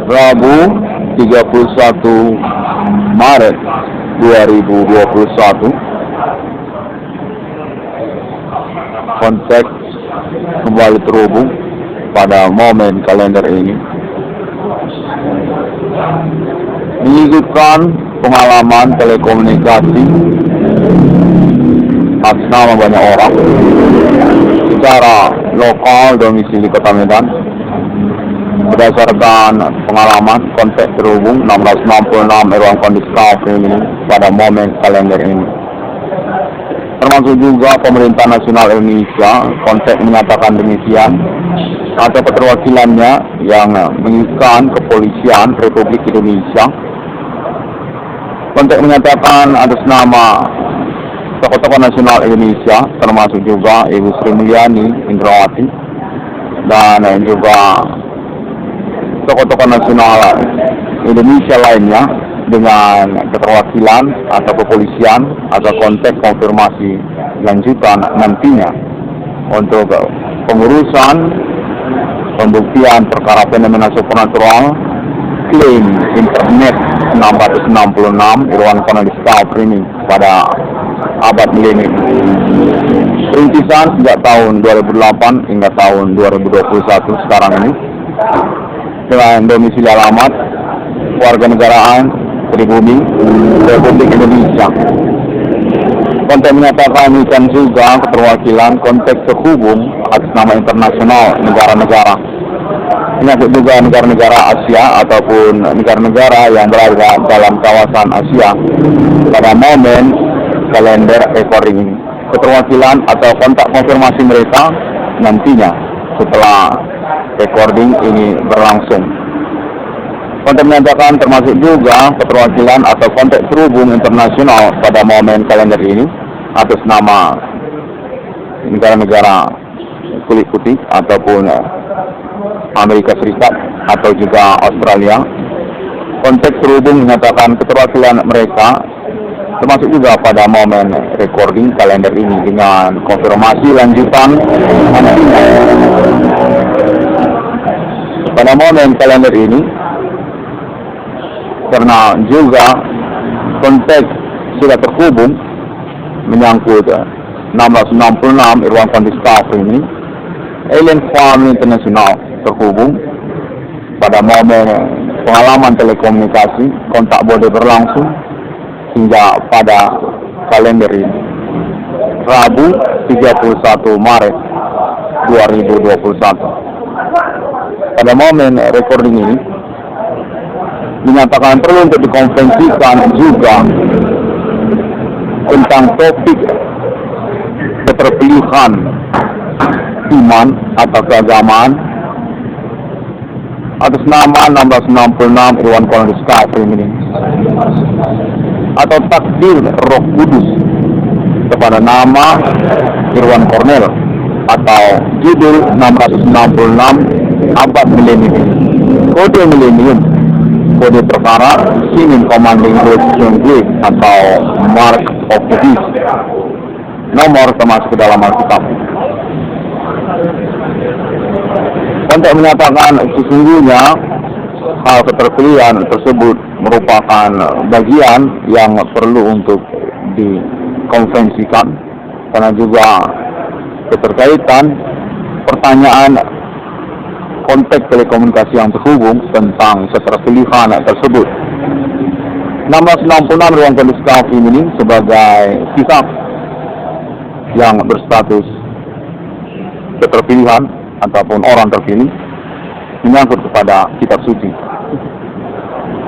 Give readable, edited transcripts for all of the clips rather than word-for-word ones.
Rabu 31 Maret 2021. Konteks kembali terhubung pada momen kalender ini, menyebutkan pengalaman telekomunikasi atas nama banyak orang secara lokal domisili Kota Medan. Berdasarkan pengalaman konteks terhubung 1666 Irwan Kondiska ini pada momen kalender ini, termasuk juga pemerintah nasional Indonesia. Konteks menyatakan demikian atau keterwakilannya yang menginginkan kepolisian Republik Indonesia. Konteks menyatakan atas nama tokoh-tokoh nasional Indonesia, termasuk juga Ibu Sri Mulyani Indrawati dan juga tokoh-tokoh nasional Indonesia lainnya, dengan keterwakilan atau kepolisian atau konteks konfirmasi lanjutan nantinya untuk pengurusan pembuktian perkara fenomena supernatural klaim internet 666 Irwan Kondiska ini pada abad milenium, perintisan sejak tahun 2008 hingga tahun 2021 sekarang ini, dengan domisili alamat warganegaraan pribumi Republik Indonesia. Konteks menyatakan demikian juga keterwakilan konteks terhubung atas nama internasional negara-negara, menyangkut juga negara-negara Asia ataupun negara-negara yang berada dalam kawasan Asia pada momen kalender recording ini. Keterwakilan atau kontak konfirmasi mereka nantinya setelah recording ini berlangsung. Konteks menyatakan termasuk juga keterwakilan atau konteks terhubung internasional pada momen kalender ini atas nama negara-negara kulit putih ataupun Amerika Serikat atau juga Australia. Konteks terhubung menyatakan keterwakilan mereka termasuk juga pada momen recording kalender ini dengan konfirmasi lanjutan nantinya. Pada momen kalender ini, karena juga konteks sudah terhubung menyangkut 1666 Irwan Kondiska ini, Alien Family International terhubung pada momen pengalaman telekomunikasi, kontak boleh berlangsung hingga pada kalender ini, Rabu 31 Maret 2021. Pada momen recording ini dinyatakan perlu untuk dikonvensikan juga tentang topik keterpilihan iman atau keagamaan atas nama 1666 Irwan Kondiska ini, atau takdir Roh Kudus kepada nama Irwan Cornel, atau judul 666 abad milenium, kode milenium, kode perkara Simin Commanding Group G atau Mark of the Beast, nomor termasuk ke dalam Alkitab. Konteks menyatakan sesungguhnya hal keterpilihan tersebut merupakan bagian yang perlu untuk dikonvensikan, karena juga keterkaitan pertanyaan konteks telekomunikasi yang terhubung tentang keterpilihan tersebut. 1666 Irwan Kondiska ini sebagai kitab yang berstatus keterpilihan ataupun orang terpilih menyangkut kepada kitab suci.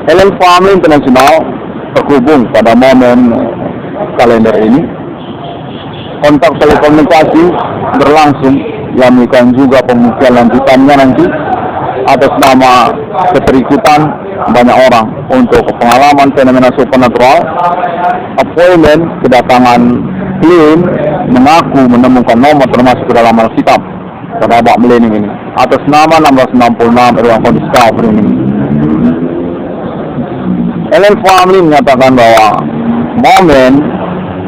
Alien Family International terhubung pada momen kalender ini. Kontak telekomunikasi berlangsung yang menyebutkan juga pembuktian lanjutannya nanti atas nama keterikutan banyak orang untuk pengalaman fenomena supernatural, appointment, kedatangan klaim mengaku menemukan nomor termasuk ke dalam Alkitab pada abad milenium ini atas nama 1666 Irwan Kondiska ini. Alien Family menyatakan bahwa momen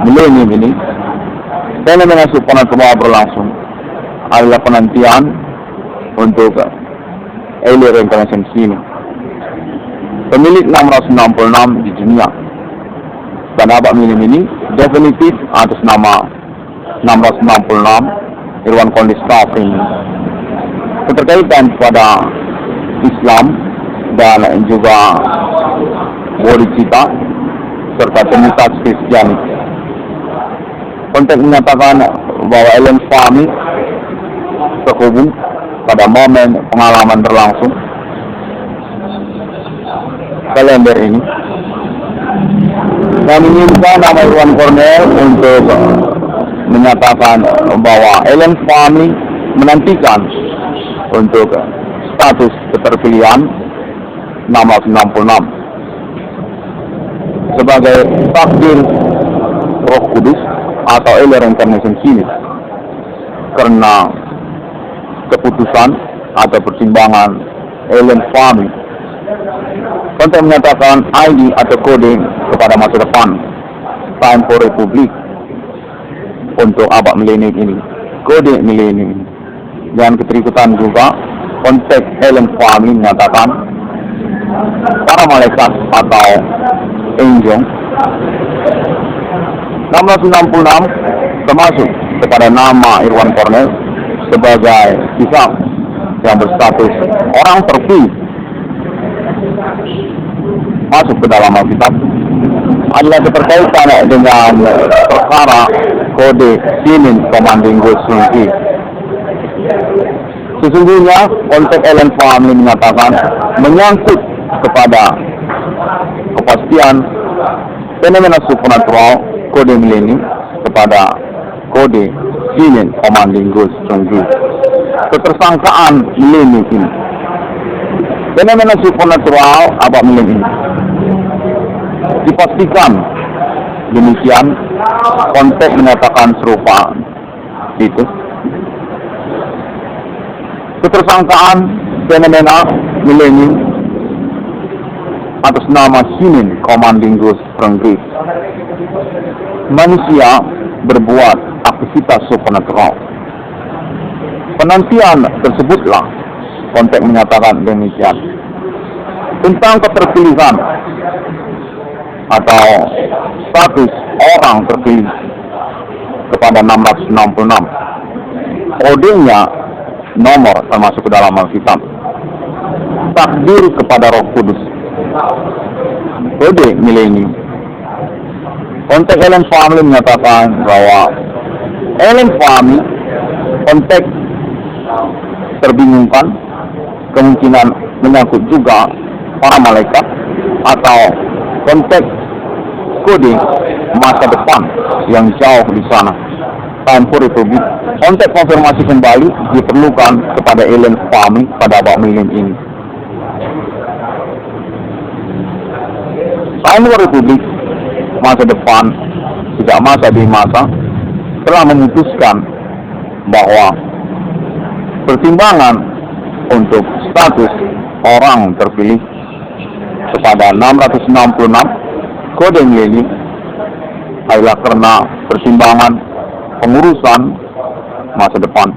milenium ini fenomena supernatural berlangsung adalah penantian untuk alien reincarnation sini. pemilik 666 di dunia. Dan abak milim ini definitif atas nama 666 Irwan Kondista ini keterkaitan pada Islam dan juga bodhicitta serta komunitas Kristiani. Konteks menyatakan bahwa Ellen Fahmi terhubung pada momen pengalaman berlangsung kalender ini. Kami minta nama Irwan Cornell untuk menyatakan bahwa Ellen Fahmi menantikan untuk status keterpilihan 666 sebagai takdir Roh Kudus atau Elia Reincarnation Sini, karena keputusan atau pertimbangan Ellen Fahmi untuk menyatakan ID atau kode kepada masa depan time for Republik untuk abad milenium ini, kode milenium ini. Dan keterikatan juga konteks Ellen Fahmi menyatakan para malaikat atau angel 666 termasuk kepada nama Irwan Cornell sebagai kisah yang berstatus orang terpilih masuk ke dalam Alkitab adalah keterkaitan dengan perkara kode Sinin Commanding Ghost Sungki. Sesungguhnya konteks Ellen Fahmi menyatakan menyangkut kepada kepastian fenomena supernatural kode milenium kepada kode Sinin Commanding Ghost Sungki. Ketersangkaan milenium ini, fenomena supernatural abad milenium ini dipastikan demikian. Konteks menyatakan serupa itu. Ketersangkaan fenomena milenium atas nama Sinin Commanding Ghost from Greece. Manusia berbuat aktivitas supernatural. Penantian tersebutlah konteks menyatakan demikian. Tentang keterpilihan atau status orang terpilih kepada 666. Kodenya nomor termasuk ke dalam Alkitab. Takdir kepada Roh Kudus. Kode milenium. Konteks Ellen Fahmi menyatakan bahwa Ellen Fahmi konteks terbingungkan, kemungkinan menyangkut juga para malaikat atau konteks kode masa depan yang jauh di sana. Time for Republic. Konteks konfirmasi kembali diperlukan kepada Ellen Fahmi pada abad milenium ini. Time for Republic masa depan sejak masa di masa telah memutuskan bahwa pertimbangan untuk status orang terpilih kepada 666 kode milenium adalah karena pertimbangan pengurusan masa depan.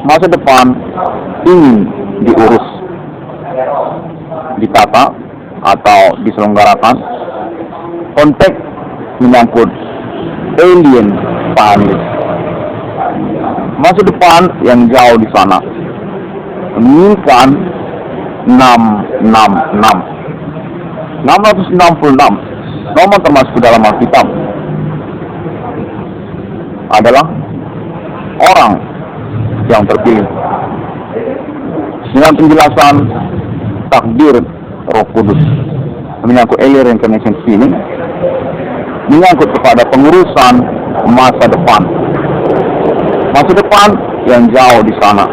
Masa depan ingin diurus, ditata atau diselenggarakan. Konteks menyangkut alien planet. Masa depan yang jauh di sana menginginkan 666 nomor termasuk dalam Alkitab adalah orang yang terpilih. Dengan penjelasan takdir Roh Kudus menyangkut Elia Reincarnation ini menyangkut kepada pengurusan masa depan yang jauh di sana.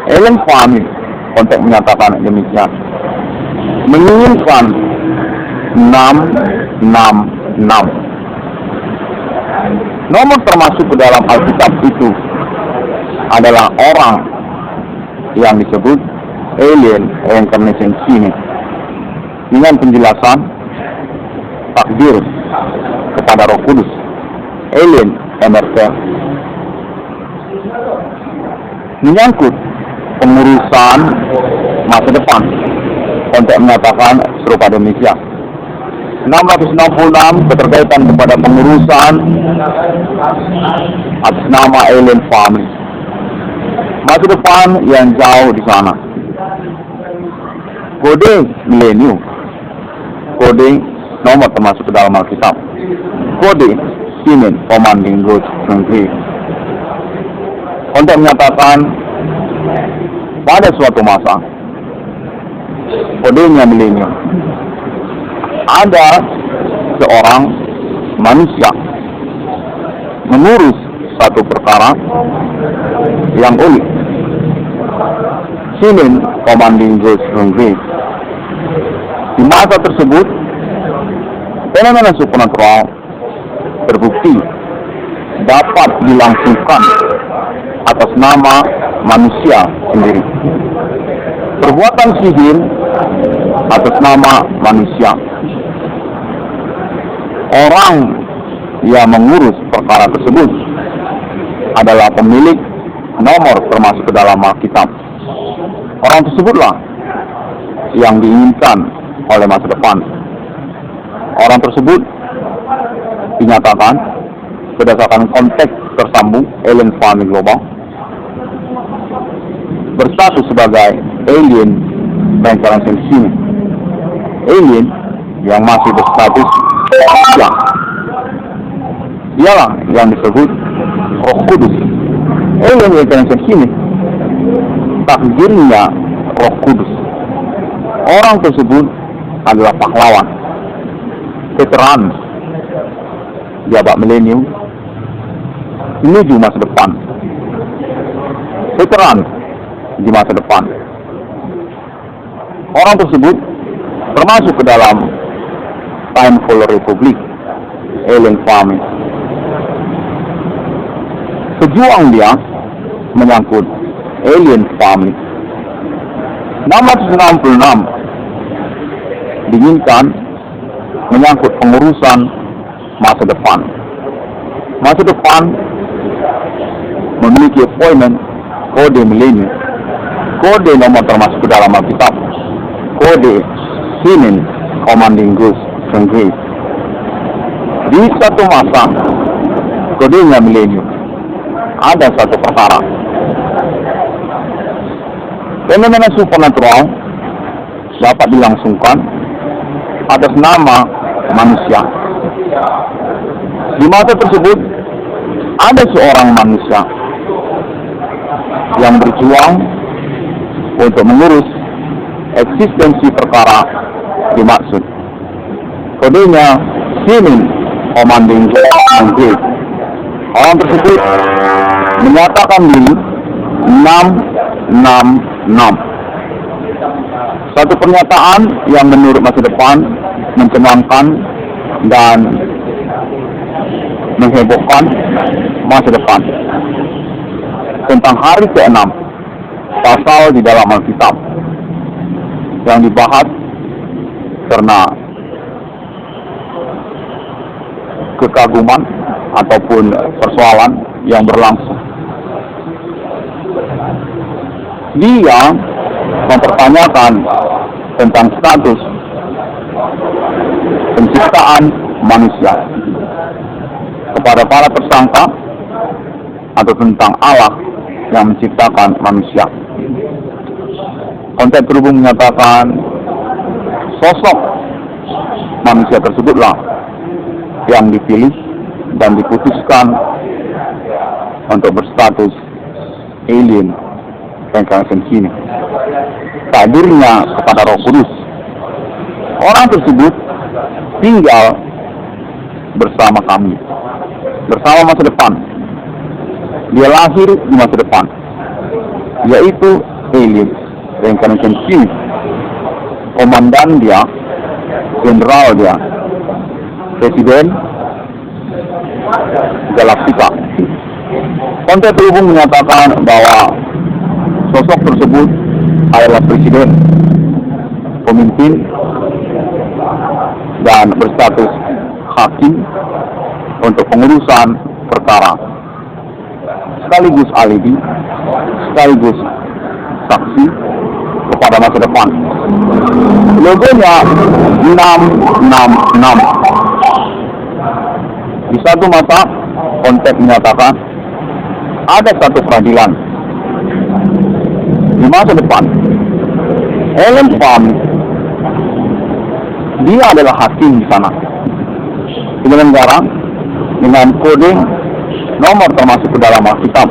Ellen Fahmi konteks menyatakan demikian, menginginkan 666 nomor termasuk ke dalam Alkitab itu adalah orang yang disebut alien reincarnation sini, dengan penjelasan takdir kepada Roh Kudus, alien emergen, menyangkut pengurusan masa depan untuk menyatakan serupa demikian. 666 keterkaitan kepada pengurusan atas nama Alien Family. Masa depan yang jauh di sana. Kode milenium. Kode nomor termasuk ke dalam Alkitab. Kode Simen Commanding Ghost Country. Untuk menyatakan pada suatu masa kodenya milenium, ada seorang manusia mengurus satu perkara yang unik. Simen Commanding Ghost Country. Di masa tersebut, fenomena supernatural terbukti dapat dilangsungkan atas nama manusia sendiri. Perbuatan sihir atas nama manusia. Orang yang mengurus perkara tersebut adalah pemilik nomor termasuk ke dalam Alkitab. Orang tersebutlah yang diinginkan oleh masa depan. Orang tersebut dinyatakan berdasarkan konteks tersambung Alien Family Global berstatus sebagai alien reincarnation sini. Alien yang masih berstatus manusia. Dialah yang disebut Roh Kudus. Alien reincarnation sini takdirnya Roh Kudus. Orang tersebut adalah pahlawan, veteran di abad milenium menuju masa depan. Veteran di masa depan. Orang tersebut termasuk ke dalam Timeful Republic, Alien Family. Pejuang dia menyangkut Alien Family. 666 diinginkan menyangkut pengurusan masa depan. Masa depan memiliki appointment kode milenium, kode nomor termasuk ke dalam Alkitab, kode Simen Commanding Ghost Country. Di satu masa kodenya milenium ada satu perkara. Fenomena supernatural dapat dilangsungkan atas nama manusia. Di masa tersebut ada seorang manusia yang berjuang untuk mengurus eksistensi perkara dimaksud. Kodenya Simen Commanding Ghost Country. Orang tersebut menyatakan diri 666. Satu pernyataan yang menurut masa depan mencemangkan dan menghebohkan masa depan. Tentang hari ke-6 pasal di dalam Alkitab yang dibahas karena kekaguman ataupun persoalan yang berlangsung. Dia mempertanyakan tentang status penciptaan manusia kepada para tersangka atau tentang Allah yang menciptakan manusia. Konteks terhubung menyatakan sosok manusia tersebutlah yang dipilih dan diputuskan untuk berstatus alien reincarnation sini. Takdirnya kepada Roh Kudus. Orang tersebut tinggal bersama kami, bersama masa depan. Dia lahir di masa depan, yaitu alien reincarnation sini. Komandan dia, jenderal dia, presiden Galaktika. Konteks terhubung menyatakan bahwa sosok tersebut adalah presiden, pemimpin, dan berstatus hakim untuk pengurusan perkara, sekaligus alibi, sekaligus saksi kepada pada masa depan. Logonya 666. Di satu mata, konteks menyatakan ada satu peradilan. Di masa depan, Ellen Farm, dia adalah hakim di sana. Penyelenggara dengan kode nomor termasuk ke dalam Alkitab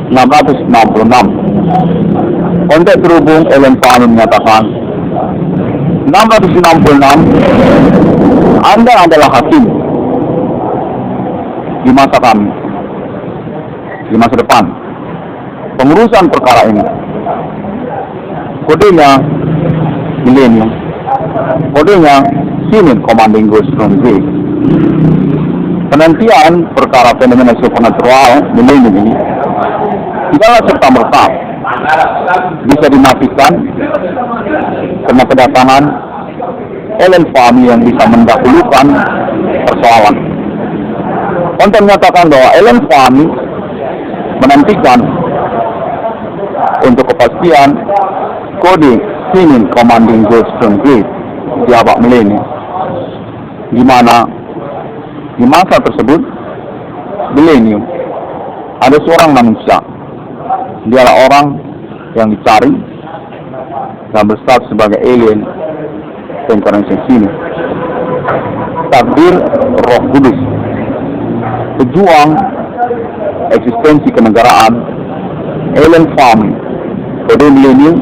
666. Konteks terhubung Ellen Farm menyatakan 666, Anda adalah hakim di masa kami, di masa depan. Pengurusan perkara ini, kodenya milenium, kodenya Human Commanding Ghost from Grave. Penantian perkara fenomena supernatural milenium ini tidaklah serta-merta bisa dinafikan karena kedatangan Ellen Farm yang bisa mendahulukan persoalan. Konten menyatakan bahwa Ellen Farm menantikan untuk kepastian kode Human Commanding Ghost from Grave di abad milenium, di mana di masa tersebut milenium ada seorang manusia, dialah orang yang dicari dan berstatus sebagai alien reincarnation sini. Takdir Roh Kudus, pejuang eksistensi kenegaraan Ellen Farm kode milenium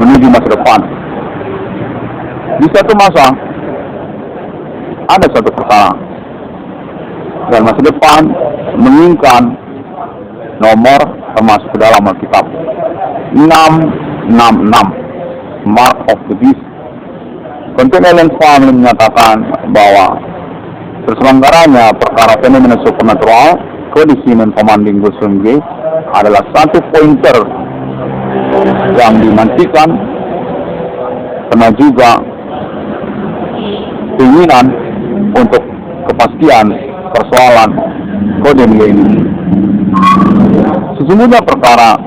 menuju masa depan. Di satu masa ada satu perkara dan masa depan menginginkan nomor termasuk ke dalam Alkitab 666, Mark of the Beast. Konten Ellen Farm menyatakan bahwa terselenggaranya perkara fenomena supernatural kode Human Commanding Ghost from Grave adalah satu pointer yang dinantikan, karena juga keinginan untuk kepastian persoalan kode milenium. Sesungguhnya perkara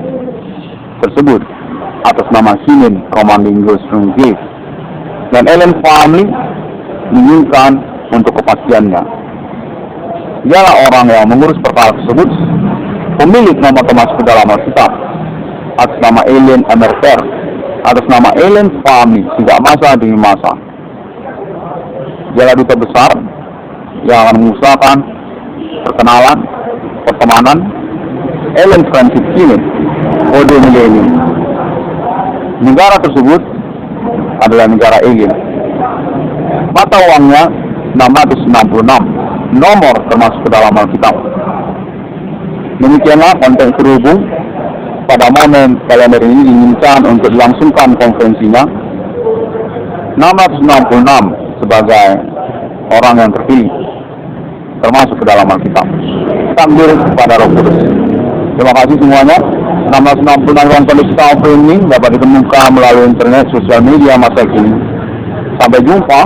tersebut atas nama Human Commanding Ghost from Grave, dan Ellen Farm menginginkan untuk kepastiannya. Dialah orang yang mengurus perkara tersebut, pemilik nama termasuk ke dalam Alkitab atas nama Ellen Emerter, atas nama Ellen Farm sejak masa demi masa. Dialah duta besar yang akan mengusahakan perkenalan, pertemanan Ellen Francis Human kode milenium. Negara tersebut adalah negara alien. Mata uangnya 666, nomor termasuk ke dalam Alkitab. Demikianlah konteks terhubung pada momen kalender ini diinginkan untuk dilangsungkan konferensinya 666 sebagai orang yang terpilih termasuk ke dalam Alkitab. Takdir kepada Roh Kudus. Terima kasih semuanya. 666 ruang kondisi ini dapat ditemukan melalui internet, sosial media masa kini. Sampai jumpa.